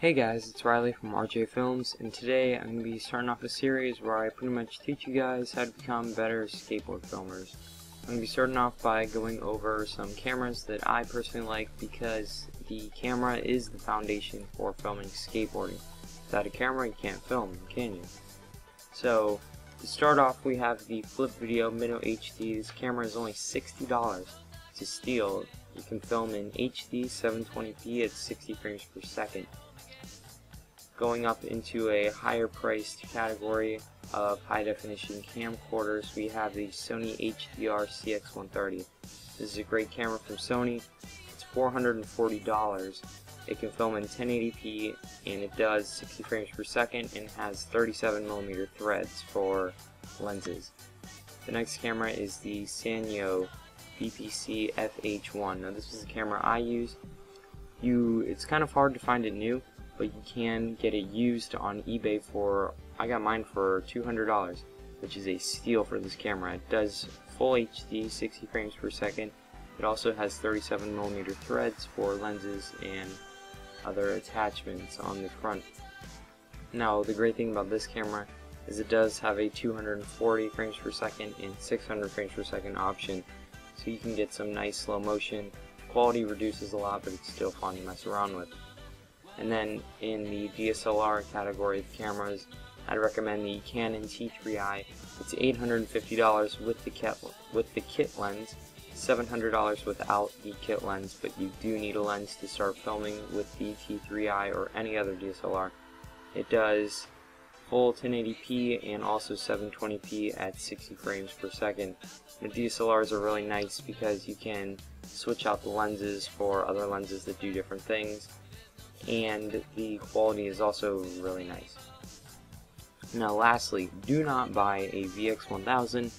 Hey guys, it's Riley from RJFilmss, and today I'm going to be starting off a series where I pretty much teach you guys how to become better skateboard filmers. I'm going to be starting off by going over some cameras that I personally like because the camera is the foundation for filming skateboarding. Without a camera you can't film, can you? So, to start off we have the Flip Video Minnow HD. This camera is only $60 to steal. You can film in HD 720p at 60 frames per second. Going up into a higher priced category of high definition camcorders, we have the Sony HDR CX130. This is a great camera from Sony. It's $440. It can film in 1080p and it does 60 frames per second and has 37mm threads for lenses. The next camera is the Sanyo BPC FH1. Now this is the camera I use. It's kind of hard to find it new, but you can get it used on eBay for, I got mine for $200, which is a steal for this camera. It does full HD 60 frames per second. It also has 37mm threads for lenses and other attachments on the front. Now the great thing about this camera is it does have a 240 frames per second and 600 frames per second option, so you can get some nice slow motion. Quality reduces a lot, but it's still fun to mess around with. And then in the DSLR category of cameras, I'd recommend the Canon T3i. It's $850 with the kit lens, $700 without the kit lens, but you do need a lens to start filming with the T3i or any other DSLR. It does full 1080p and also 720p at 60 frames per second. The DSLRs are really nice because you can switch out the lenses for other lenses that do different things, and the quality is also really nice. Now lastly, do not buy a VX1000,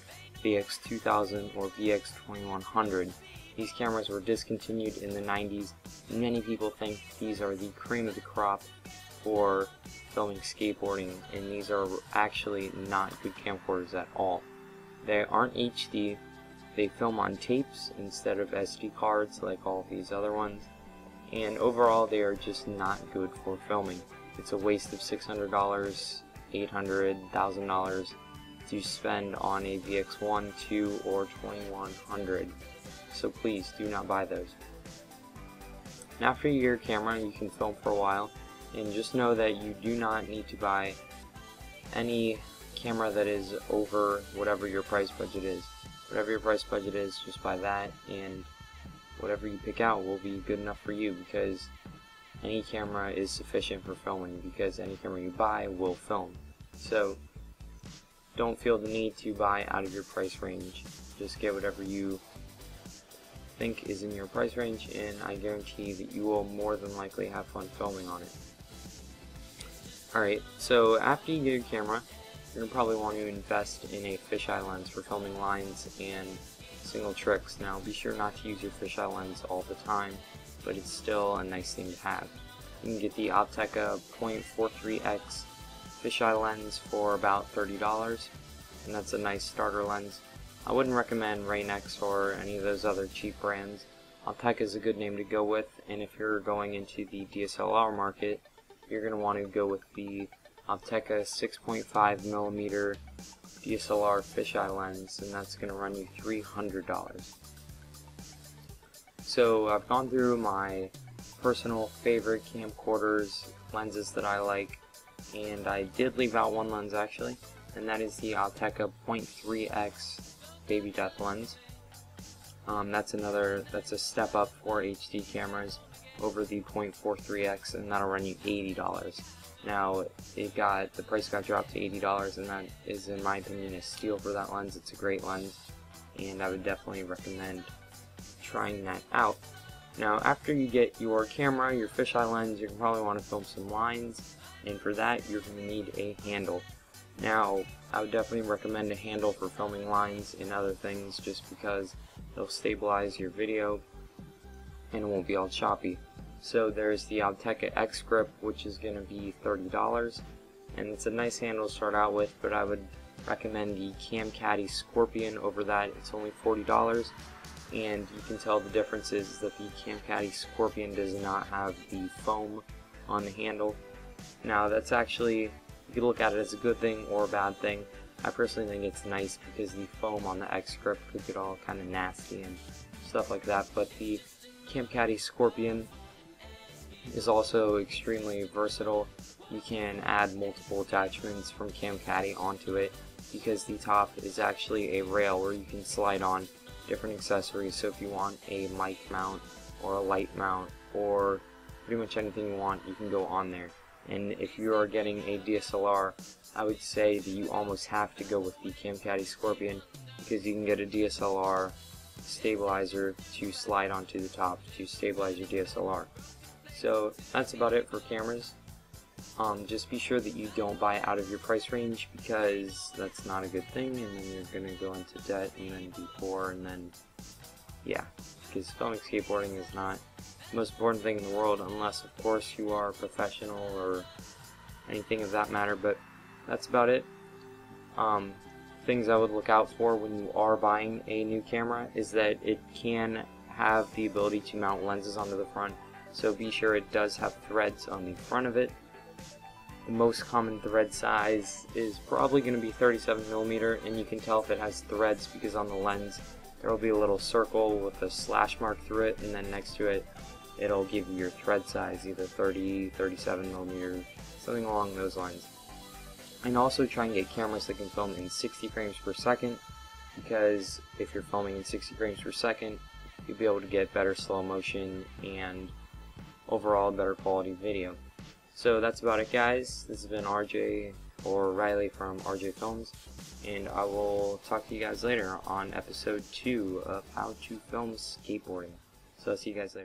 VX2000, or VX2100. These cameras were discontinued in the 90s. Many people think these are the cream of the crop for filming skateboarding, and these are actually not good camcorders at all. They aren't HD, they film on tapes instead of SD cards like all of these other ones, and overall they are just not good for filming. It's a waste of $600, $800, $1,000 to spend on a VX1, 2, or 2100. So please do not buy those. Now after you get your camera, you can film for a while, and just know that you do not need to buy any camera that is over whatever your price budget is. Whatever your price budget is, just buy that, and whatever you pick out will be good enough for you, because any camera is sufficient for filming, because any camera you buy will film. So don't feel the need to buy out of your price range. Just get whatever you think is in your price range, and I guarantee that you will more than likely have fun filming on it. Alright, so after you get your camera, you're going to probably want to invest in a fisheye lens for filming lines and single tricks. Now be sure not to use your fisheye lens all the time, but it's still a nice thing to have. You can get the Optica 0.43x fisheye lens for about $30, and that's a nice starter lens. I wouldn't recommend Rain-X or any of those other cheap brands. Optica is a good name to go with, and if you're going into the DSLR market, you're going to want to go with the Optica 6.5mm DSLR fisheye lens, and that's going to run you $300. So I've gone through my personal favorite camcorders, lenses that I like, and I did leave out one lens actually, and that is the Optica 0.3x Baby Death lens. That's a step up for HD cameras over the 0.43x, and that'll run you $80. Now the price got dropped to $80, and that is, in my opinion, a steal for that lens. It's a great lens, and I would definitely recommend trying that out. Now after you get your camera, your fisheye lens, you're probably want to film some lines, and for that you're going to need a handle. Now I would definitely recommend a handle for filming lines and other things, just because it'll stabilize your video and it won't be all choppy. So there's the Optica X Grip, which is going to be $30, and it's a nice handle to start out with, but I would recommend the Camcaddy Scorpion over that. It's only $40, and you can tell the difference is that the Camcaddy Scorpion does not have the foam on the handle. Now that's actually, you could look at it as a good thing or a bad thing. I personally think it's nice because the foam on the X grip could get all kind of nasty and stuff like that, but the Camcaddy Scorpion is also extremely versatile. You can add multiple attachments from Camcaddy onto it because the top is actually a rail where you can slide on different accessories. So if you want a mic mount or a light mount or pretty much anything you want, you can go on there. And if you are getting a DSLR, I would say that you almost have to go with the Camcaddy Scorpion because you can get a DSLR stabilizer to slide onto the top to stabilize your DSLR. So that's about it for cameras. Just be sure that you don't buy out of your price range because that's not a good thing, and then you're going to go into debt and then be poor, and then yeah, because filming skateboarding is not the most important thing in the world unless of course you are a professional or anything of that matter. But that's about it. Things I would look out for when you are buying a new camera is that it can have the ability to mount lenses onto the front, so be sure it does have threads on the front of it. The most common thread size is probably going to be 37mm, and you can tell if it has threads because on the lens there will be a little circle with a slash mark through it, and then next to it it'll give you your thread size, either 30, 37mm, something along those lines. And also try and get cameras that can film in 60 frames per second, because if you're filming in 60 frames per second, you'll be able to get better slow motion and overall better quality video. So that's about it, guys. This has been RJ or Riley from RJFilmss, and I will talk to you guys later on episode 2 of how to film skateboarding. So I'll see you guys later.